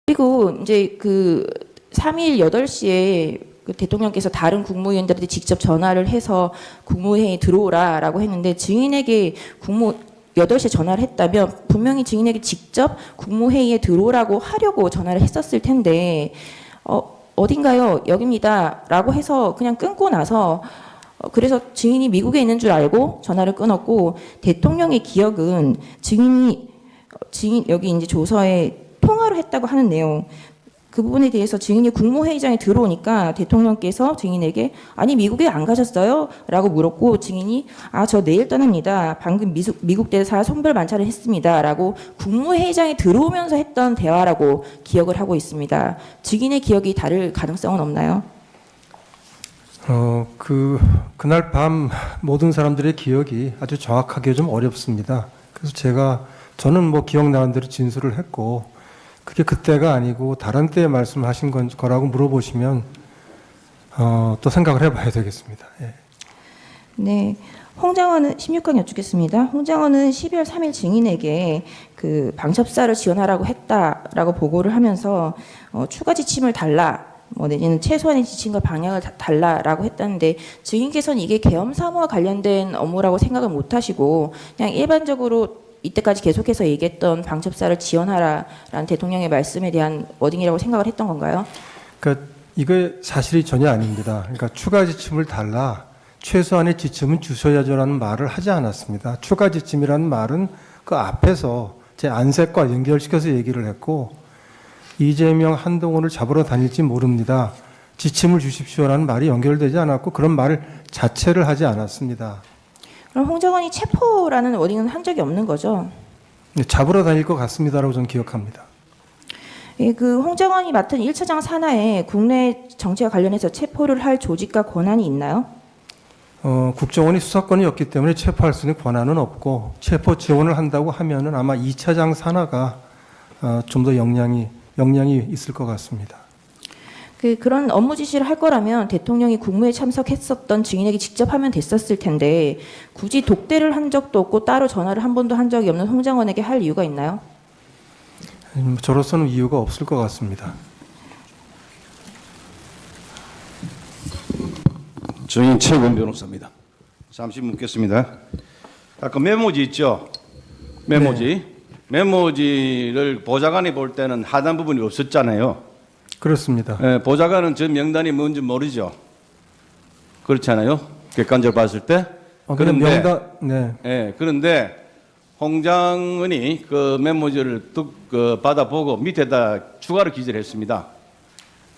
그리고 이제 그 3일 8시에 그 대통령께서 다른 국무위원들한테 직접 전화를 해서 국무회의에 들어오라라고 했는데 증인에게 8시에 전화를 했다면 분명히 증인에게 직접 국무회의에 들어오라고 하려고 전화를 했었을 텐데 어딘가요? 여기입니다. 라고 해서 그냥 끊고 나서 그래서 증인이 미국에 있는 줄 알고 전화를 끊었고 대통령의 기억은 증인 여기 이제 조서에 통화를 했다고 하는 내용 그 부분에 대해서 증인이 국무회의장에 들어오니까 대통령께서 증인에게 아니 미국에 안 가셨어요? 라고 물었고 증인이 저 내일 떠납니다. 방금 미국 대사 선별 만찬을 했습니다. 라고 국무회의장에 들어오면서 했던 대화라고 기억을 하고 있습니다. 증인의 기억이 다를 가능성은 없나요? 그날 밤 모든 사람들의 기억이 아주 정확하게 좀 어렵습니다. 그래서 저는 뭐 기억나는 대로 진술을 했고 그게 그때가 아니고 다른 때에 말씀하신 거라고 물어보시면 또 생각을 해봐야 되겠습니다. 예. 네. 홍장원은 16강 여쭙겠습니다. 홍장원은 12월 3일 증인에게 그 방첩사를 지원하라고 했다라고 보고를 하면서 추가 지침을 달라. 내지는 최소한의 지침과 방향을 달라라고 했다는데 증인께서는 이게 계엄 사무와 관련된 업무라고 생각을 못 하시고 그냥 일반적으로 이때까지 계속해서 얘기했던 방첩사를 지원하라라는 대통령의 말씀에 대한 워딩이라고 생각을 했던 건가요? 그러니까 이게 사실이 전혀 아닙니다. 그러니까 추가 지침을 달라, 최소한의 지침은 주셔야죠라는 말을 하지 않았습니다. 추가 지침이라는 말은 그 앞에서 제 안색과 연결시켜서 얘기를 했고 이재명, 한동훈을 잡으러 다닐지 모릅니다. 지침을 주십시오라는 말이 연결되지 않았고 그런 말 자체를 하지 않았습니다. 그럼 홍정원이 체포라는 워딩은 한 적이 없는 거죠? 네, 잡으러 다닐 것 같습니다라고 저는 기억합니다. 예, 그 홍정원이 맡은 1차장 산하에 국내 정치와 관련해서 체포를 할 조직과 권한이 있나요? 국정원이 수사권이 없기 때문에 체포할 수 있는 권한은 없고 체포 지원을 한다고 하면은 아마 2차장 산하가 좀 더 역량이 있을 것 같습니다. 그런 업무 지시를 할 거라면 대통령이 국무에 참석했었던 증인에게 직접 하면 됐었을 텐데 굳이 독대를 한 적도 없고 따로 전화를 한 번도 한 적이 없는 홍장원에게 할 이유가 있나요? 저로서는 이유가 없을 것 같습니다. 증인 최근 변호사입니다. 잠시 묻겠습니다. 아까 메모지 있죠? 메모지. 네. 메모지를 보좌관이 볼 때는 하단 부분이 없었잖아요. 그렇습니다. 예, 보좌관은 저 명단이 뭔지 모르죠. 그렇잖아요. 객관적으로 봤을 때. 그런데 명단, 네. 예, 그런데 홍 장관이 그 메모지를 받아보고 밑에다 추가로 기재를 했습니다.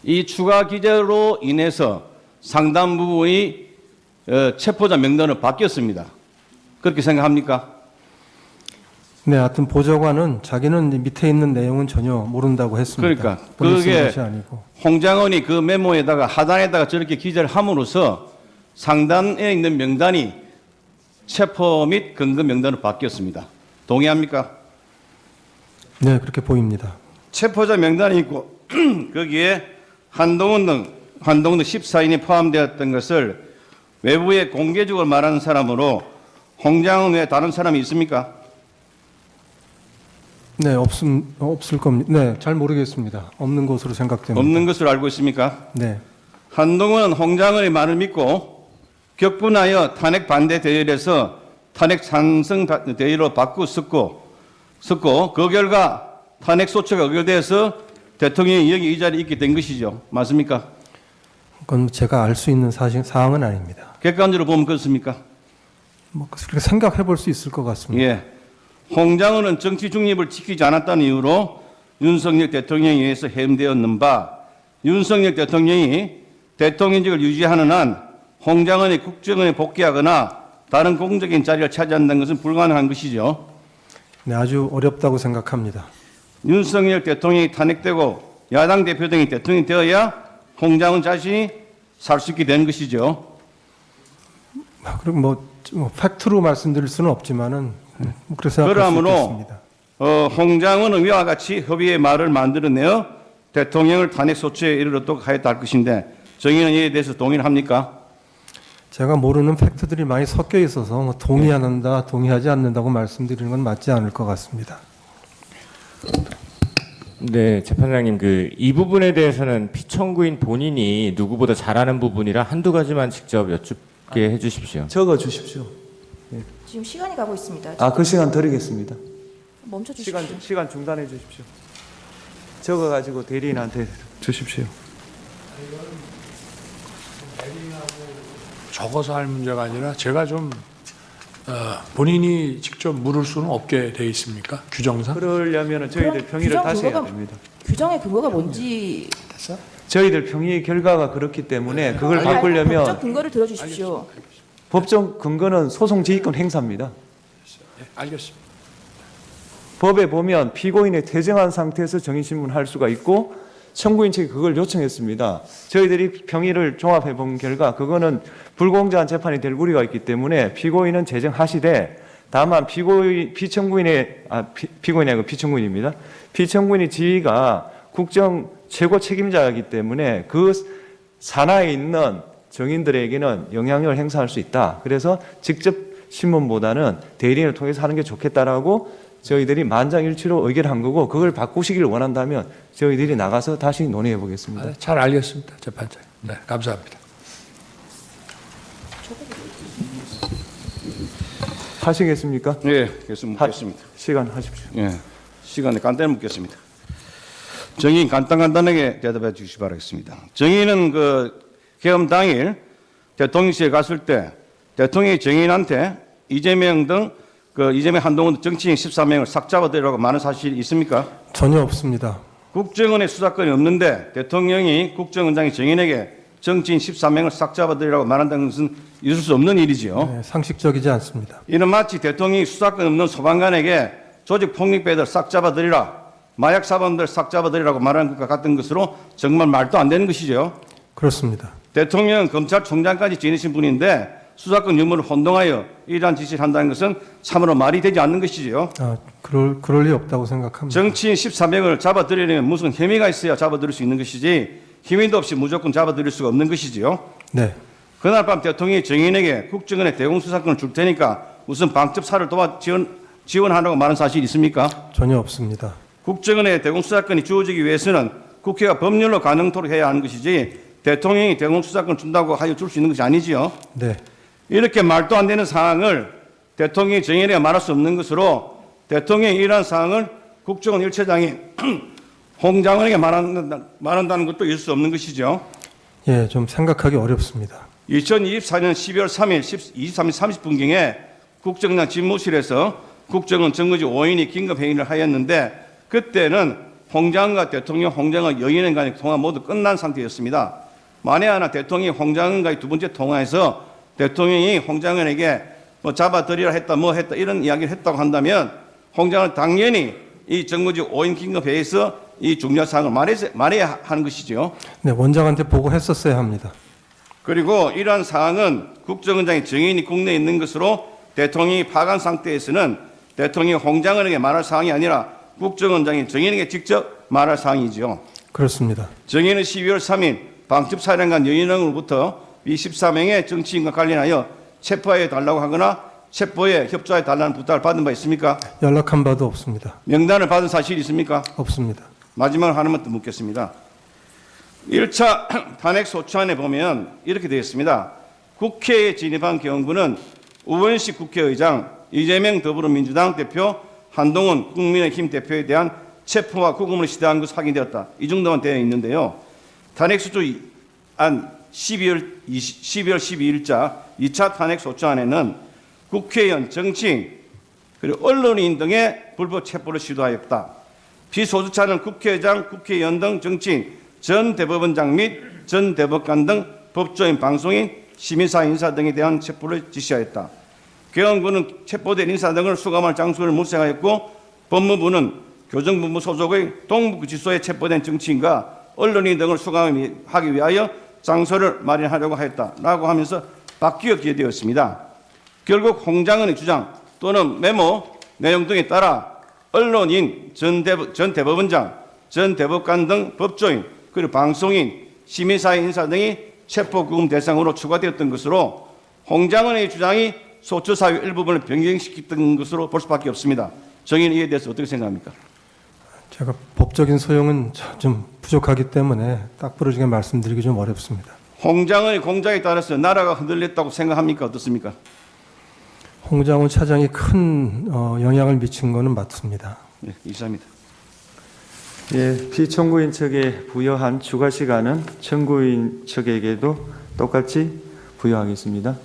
이 추가 기재로 인해서 상당 부분이 체포자 명단으로 바뀌었습니다. 그렇게 생각합니까? 네, 하여튼 보좌관은 자기는 밑에 있는 내용은 전혀 모른다고 했습니다. 그러니까 그게 홍 장관이 그 메모에다가 하단에다가 저렇게 기재를 함으로써 상단에 있는 명단이 체포 및 근거 명단으로 바뀌었습니다. 동의합니까? 네, 그렇게 보입니다. 체포자 명단이 있고 거기에 한동훈 등 14인이 포함되었던 것을 외부에 공개적으로 말하는 사람으로 홍 장관 외에 다른 사람이 있습니까? 네, 없을 겁니다. 네, 잘 모르겠습니다. 없는 것으로 생각됩니다. 없는 것으로 알고 있습니까? 네. 한동훈은 홍 장관의 말을 믿고 격분하여 탄핵 반대 대열에서 탄핵 찬성 대열로 바꾸었고 그 결과 탄핵 소추가 의결돼서 대통령이 여기 이 자리에 있게 된 것이죠. 맞습니까? 그건 제가 알 수 있는 사항은 아닙니다. 객관적으로 보면 그렇습니까? 그렇게 생각해 볼 수 있을 것 같습니다. 예. 홍 장관은 정치 중립을 지키지 않았다는 이유로 윤석열 대통령에 의해서 해임되었는 바 윤석열 대통령이 대통령직을 유지하는 한 홍 장관이 국정원에 복귀하거나 다른 공적인 자리를 차지한다는 것은 불가능한 것이죠. 네, 아주 어렵다고 생각합니다. 윤석열 대통령이 탄핵되고 야당 대표 등이 대통령이 되어야 홍 장관 자신이 살 수 있게 된 것이죠. 그리고 팩트로 말씀드릴 수는 없지만은 그렇게 생각할 수 있겠습니다. 홍 장관은 위와 같이 협의의 말을 만들어내어 대통령을 탄핵 소추에 이르도록 하였다 할 것인데 정의는 이에 대해서 동의를 합니까? 제가 모르는 팩트들이 많이 섞여 있어서 동의하지 않는다고 말씀드리는 건 맞지 않을 것 같습니다. 네, 재판장님, 이 부분에 대해서는 피청구인 본인이 누구보다 잘하는 부분이라 한두 가지만 직접 여쭙게 해주십시오. 적어 주십시오. 지금 시간이 가고 있습니다. 그 시간 드리겠습니다. 멈춰 주십시오. 시간 중단해 주십시오. 적어 가지고 대리인한테 주십시오. 적어서 할 문제가 아니라 제가 좀 본인이 직접 물을 수는 없게 돼 있습니까? 규정상? 그러려면 저희들 그럼 평의를 규정 다시 해야 근거가- 됩니다. 규정의 근거가 뭔지 저희들 평의 결과가 그렇기 때문에 그걸 바꾸려면 법적 근거를 들어주십시오. 법적 근거는 소송 지휘권 행사입니다. 예, 알겠습니다. 법에 보면 피고인이 퇴정한 상태에서 정인신문할 수가 있고 청구인 측이 그걸 요청했습니다. 저희들이 평의를 종합해 본 결과 그거는 불공정한 재판이 될 우려가 있기 때문에 피고인은 재정하시되 다만 피청구인이 아니고 피청구인입니다. 피청구인의 지위가 국정 최고 책임자이기 때문에 그 산하에 있는 정인들에게는 영향력을 행사할 수 있다. 그래서 직접 신문보다는 대리인을 통해서 하는 게 좋겠다라고 저희들이 만장일치로 의결한 거고 그걸 바꾸시기를 원한다면 저희들이 나가서 다시 논의해 보겠습니다. 잘 알겠습니다, 재판장님. 네, 감사합니다. 하시겠습니까? 예, 계속 묻겠습니다. 시간 하십시오. 예, 시간에 간단히 묻겠습니다. 정의인 간단하게 대답해 주시기 바라겠습니다. 정의는 계엄 당일 대통령실에 갔을 때 대통령이 정의인한테 이재명 등 이재명 한동훈 정치인 14명을 싹 잡아들이라고 말한 사실이 있습니까? 전혀 없습니다. 국정원의 수사권이 없는데 대통령이 국정원장이 정인에게 정치인 13명을 싹 잡아들이라고 말한다는 것은 있을 수 없는 일이지요. 네, 상식적이지 않습니다. 이는 마치 대통령이 수사권 없는 소방관에게 조직 폭력배들 싹 잡아들이라, 마약 사범들 싹 잡아들이라고 말하는 것과 같은 것으로 정말 말도 안 되는 것이죠. 그렇습니다. 대통령은 검찰총장까지 지내신 분인데 수사권 유무를 혼동하여 이러한 지시를 한다는 것은 참으로 말이 되지 않는 것이지요. 그럴 리 없다고 생각합니다. 정치인 13명을 잡아들이려면 무슨 혐의가 있어야 잡아들일 수 있는 것이지 혐의도 없이 무조건 잡아들일 수가 없는 것이지요. 네, 그날 밤 대통령이 정인에게 국정원의 대공수사권을 줄 테니까 무슨 방첩사를 지원하라고 말한 사실이 있습니까? 전혀 없습니다. 국정원의 대공수사권이 주어지기 위해서는 국회가 법률로 가능토록 해야 하는 것이지 대통령이 대공수사권을 준다고 하여 줄 수 있는 것이 아니지요. 네, 이렇게 말도 안 되는 사항을 대통령이 정인에게 말할 수 없는 것으로 대통령이 이러한 사항을 국정원 일처장이 홍 장관에게 말한다는 것도 있을 수 없는 것이죠. 예, 좀 생각하기 어렵습니다. 2024년 12월 3일 23시 30분경에 국정원장 집무실에서 국정원 정거지 5인이 긴급회의를 하였는데 그때는 홍 장관과 대통령, 홍 장관 여인의 간의 통화 모두 끝난 상태였습니다. 만에 하나 대통령이 홍 장관과의 두 번째 통화에서 대통령이 홍 장관에게 뭐 잡아들이라 했다 뭐 했다 이런 이야기를 했다고 한다면 홍 장관은 당연히 이 정거지 5인 긴급회의에서 이 중요한 사항을 말해야 하는 것이죠. 네, 원장한테 보고했었어야 합니다. 그리고 이러한 사항은 국정원장의 정인이 국내에 있는 것으로 대통령이 파악한 상태에서는 대통령이 홍 장관에게 말할 사항이 아니라 국정원장이 정인에게 직접 말할 사항이죠. 그렇습니다. 정인은 12월 3일 방첩사령관 여인왕으로부터 이 14명의 정치인과 관련하여 체포해 달라고 하거나 체포에 협조해 달라는 부탁을 받은 바 있습니까? 연락한 바도 없습니다. 명단을 받은 사실이 있습니까? 없습니다. 마지막으로 하나만 더 묻겠습니다. 1차 탄핵 소추안에 보면 이렇게 되어 있습니다. 국회에 진입한 경우는 우원식 국회의장, 이재명 더불어민주당 대표, 한동훈 국민의힘 대표에 대한 체포와 구금을 시대한 것으로 확인되었다. 이 정도만 되어 있는데요. 탄핵 소추안 12월 12일자 2차 탄핵 소추안에는 국회의원, 정치인, 그리고 언론인 등의 불법 체포를 시도하였다. 피소주차는 국회의장, 국회의원 등 정치인, 전 대법원장 및 전 대법관 등 법조인, 방송인, 시민사 인사 등에 대한 체포를 지시하였다. 개헌부는 체포된 인사 등을 수감할 장소를 물색하였고 법무부는 교정본부 소속의 동부구치소에 체포된 정치인과 언론인 등을 수감하기 위하여 장소를 마련하려고 하였다라고 하면서 바뀌어 기재되었습니다. 결국 홍 장관의 주장 또는 메모 내용 등에 따라 언론인, 전 대법원장, 전 대법관 등 법조인, 그리고 방송인, 시민사회 인사 등이 체포구금 대상으로 추가되었던 것으로 홍 장관의 주장이 소추사유 일부분을 변경시켰던 것으로 볼 수밖에 없습니다. 정의는 이에 대해서 어떻게 생각합니까? 제가 법적인 소용은 좀 부족하기 때문에 딱 부러지게 말씀드리기 좀 어렵습니다. 홍 장관의 공작에 따라서 나라가 흔들렸다고 생각합니까? 어떻습니까? 홍장훈 차장이 큰 영향을 미친 것은 맞습니다. 네, 이상입니다. 예, 피청구인 측에 부여한 추가 시간은 청구인 측에게도 똑같이 부여하겠습니다.